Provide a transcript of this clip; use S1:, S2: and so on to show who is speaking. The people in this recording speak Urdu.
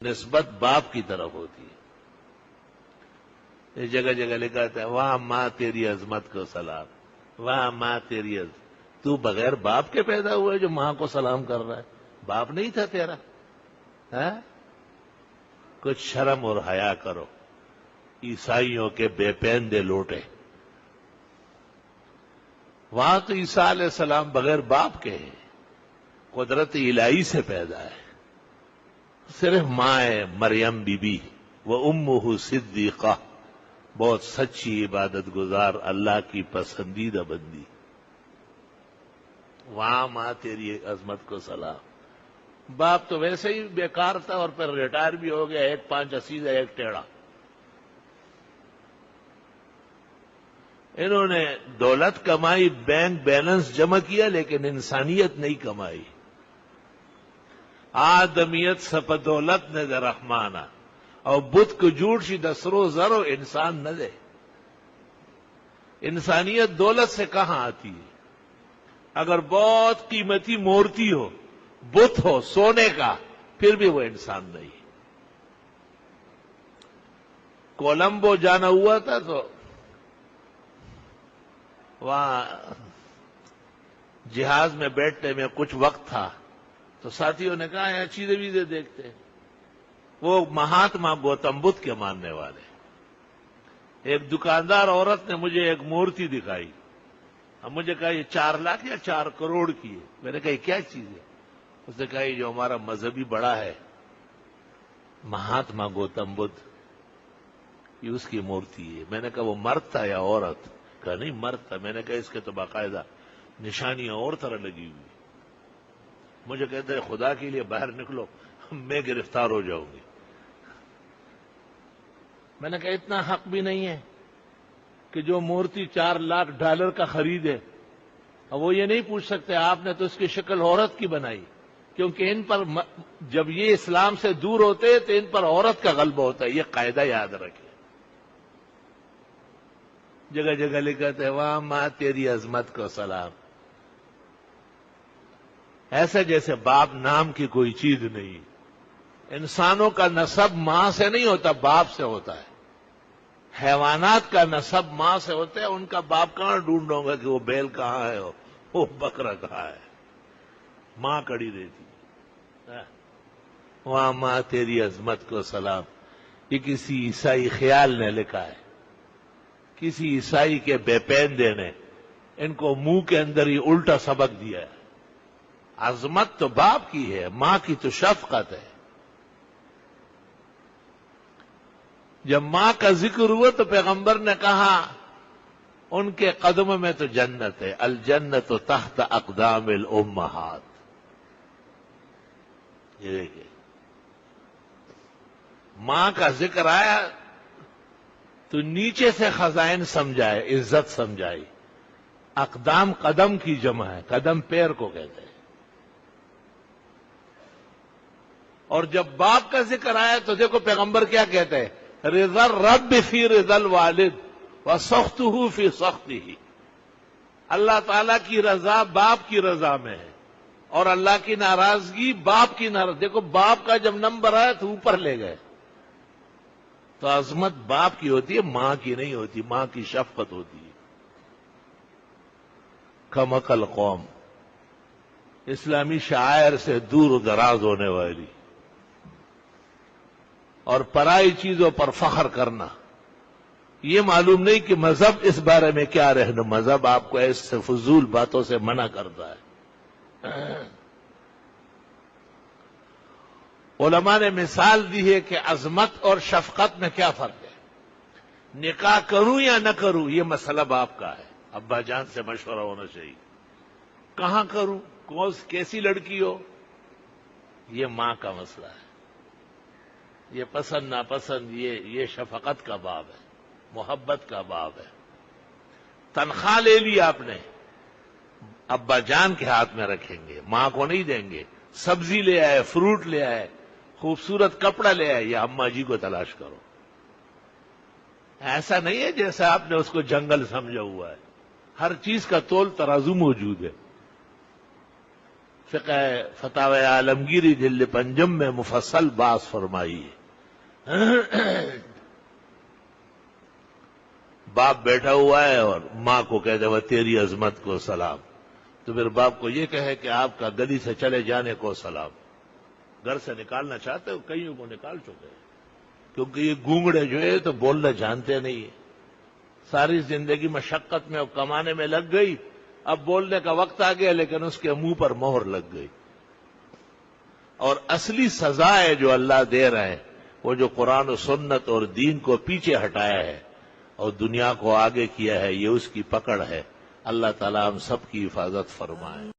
S1: نسبت باپ کی طرف ہوتی ہے. یہ جگہ جگہ لکھا ہے وہاں ماں تیری عظمت کو سلام، وہاں ماں تیری عظمت. تو بغیر باپ کے پیدا ہوا ہے جو ماں کو سلام کر رہا ہے؟ باپ نہیں تھا تیرا؟ کچھ شرم اور حیا کرو. عیسائیوں کے بے پیندے لوٹے. وہاں تو عیسیٰ علیہ السلام بغیر باپ کے ہیں، قدرت الہی سے پیدا ہے. صرف ماں ہے مریم بی بی، وہ امہ صدیقہ، بہت سچی عبادت گزار، اللہ کی پسندیدہ بندی. وہاں ماں تیری عظمت کو سلام. باپ تو ویسے ہی بیکار تھا اور پھر ریٹائر بھی ہو گیا، ایک 5 اسیزہ ایک ٹیڑھا. انہوں نے دولت کمائی، بینک بیلنس جمع کیا، لیکن انسانیت نہیں کمائی. آدمیت سپ دولت نے در رحمانہ، اور بت کو جھوٹ سی دسرو زرو انسان نہ دے. انسانیت دولت سے کہاں آتی ہے؟ اگر بہت قیمتی مورتی ہو، بت ہو سونے کا، پھر بھی وہ انسان نہیں. کولمبو جانا ہوا تھا تو وہاں جہاز میں بیٹھنے میں کچھ وقت تھا تو ساتھیوں نے کہا یہاں چیزیں ویزیں دیکھتے ہیں. وہ مہاتما گوتم بدھ کے ماننے والے. ایک دکاندار عورت نے مجھے ایک مورتی دکھائی. اب مجھے کہا یہ 4 لاکھ یا 4 کروڑ کی ہے. میں نے کہا یہ کیا چیز ہے؟ اس نے کہا یہ جو ہمارا مذہبی بڑا ہے مہاتما گوتم بدھ، یہ اس کی مورتی ہے. میں نے کہا وہ مرد تھا یا عورت؟ کہا نہیں مرد تھا. میں نے کہا اس کے تو باقاعدہ نشانیاں اور طرح لگی ہوئی. مجھے کہتے ہیں خدا کے لیے باہر نکلو، میں گرفتار ہو جاؤں گی. میں نے کہا اتنا حق بھی نہیں ہے کہ جو مورتی 4 لاکھ ڈالر کا خریدے اور وہ یہ نہیں پوچھ سکتے آپ نے تو اس کی شکل عورت کی بنائی، کیونکہ ان پر جب یہ اسلام سے دور ہوتے تو ان پر عورت کا غلبہ ہوتا ہے. یہ قاعدہ یاد رکھیں. جگہ جگہ لکھا ہے وہاں ماں تیری عظمت کو سلام. ایسے جیسے باپ نام کی کوئی چیز نہیں. انسانوں کا نسب ماں سے نہیں ہوتا، باپ سے ہوتا ہے. حیوانات کا نسب ماں سے ہوتا ہے. ان کا باپ کہاں ڈھونڈوں گا کہ وہ بیل کہاں ہے وہ بکرا کہاں ہے؟ ماں کڑی دیتی. وہاں ماں تیری عظمت کو سلام. یہ کسی عیسائی خیال نے لکھا ہے، کسی عیسائی کے بے پیندے نے ان کو منہ کے اندر ہی الٹا سبق دیا ہے. عظمت تو باپ کی ہے، ماں کی تو شفقت ہے. جب ماں کا ذکر ہوا تو پیغمبر نے کہا ان کے قدم میں تو جنت ہے، الجنت تحت اقدام الامہات. یہ دیکھیں ماں کا ذکر آیا تو نیچے سے خزائن سمجھائے، عزت سمجھائی. اقدام قدم کی جمع ہے، قدم پیر کو کہتے ہیں. اور جب باپ کا ذکر آیا تو دیکھو پیغمبر کیا کہتے ہیں، رضا الرب فی رضا الوالد وسخطہ فی سخطہ. اللہ تعالیٰ کی رضا باپ کی رضا میں ہے اور اللہ کی ناراضگی باپ کی ناراضگی. دیکھو باپ کا جب نمبر آیا تو اوپر لے گئے. تو عظمت باپ کی ہوتی ہے، ماں کی نہیں ہوتی. ماں کی شفقت ہوتی ہے. کم عقل قوم، اسلامی شعائر سے دور و دراز ہونے والی اور پرائی چیزوں پر فخر کرنا. یہ معلوم نہیں کہ مذہب اس بارے میں کیا رہنا. مذہب آپ کو ایسے فضول باتوں سے منع کرتا ہے. علماء نے مثال دی ہے کہ عظمت اور شفقت میں کیا فرق ہے. نکاح کروں یا نہ کروں یہ مسئلہ باپ کا ہے. ابا جان سے مشورہ ہونا چاہیے. کہاں کروں، کیسی لڑکی ہو، یہ ماں کا مسئلہ ہے. یہ پسند ناپسند یہ شفقت کا باب ہے، محبت کا باب ہے. تنخواہ لے لی آپ نے، ابا جان کے ہاتھ میں رکھیں گے، ماں کو نہیں دیں گے. سبزی لے آئے، فروٹ لے آئے، خوبصورت کپڑا لے آئے، یا اماں جی کو تلاش کرو. ایسا نہیں ہے جیسا آپ نے اس کو جنگل سمجھا ہوا ہے. ہر چیز کا تول ترازو موجود ہے. فقہ فتاوی عالمگیری جلد 5 میں مفصل بحث فرمائی ہے۔ باپ بیٹھا ہوا ہے اور ماں کو کہتے وہ تیری عظمت کو سلام، تو پھر باپ کو یہ کہے کہ آپ کا گلی سے چلے جانے کو سلام۔ گھر سے نکالنا چاہتے ہو، کئیوں کو نکال چکے ہیں، کیونکہ یہ گونگڑے جو ہے تو بولنا جانتے نہیں ہیں، ساری زندگی مشقت میں اور کمانے میں لگ گئی، اب بولنے کا وقت آ گیا لیکن اس کے منہ پر مہر لگ گئی۔ اور اصلی سزا ہے جو اللہ دے رہے ہیں وہ جو قرآن و سنت اور دین کو پیچھے ہٹایا ہے اور دنیا کو آگے کیا ہے، یہ اس کی پکڑ ہے۔ اللہ تعالیٰ ہم سب کی حفاظت فرمائے۔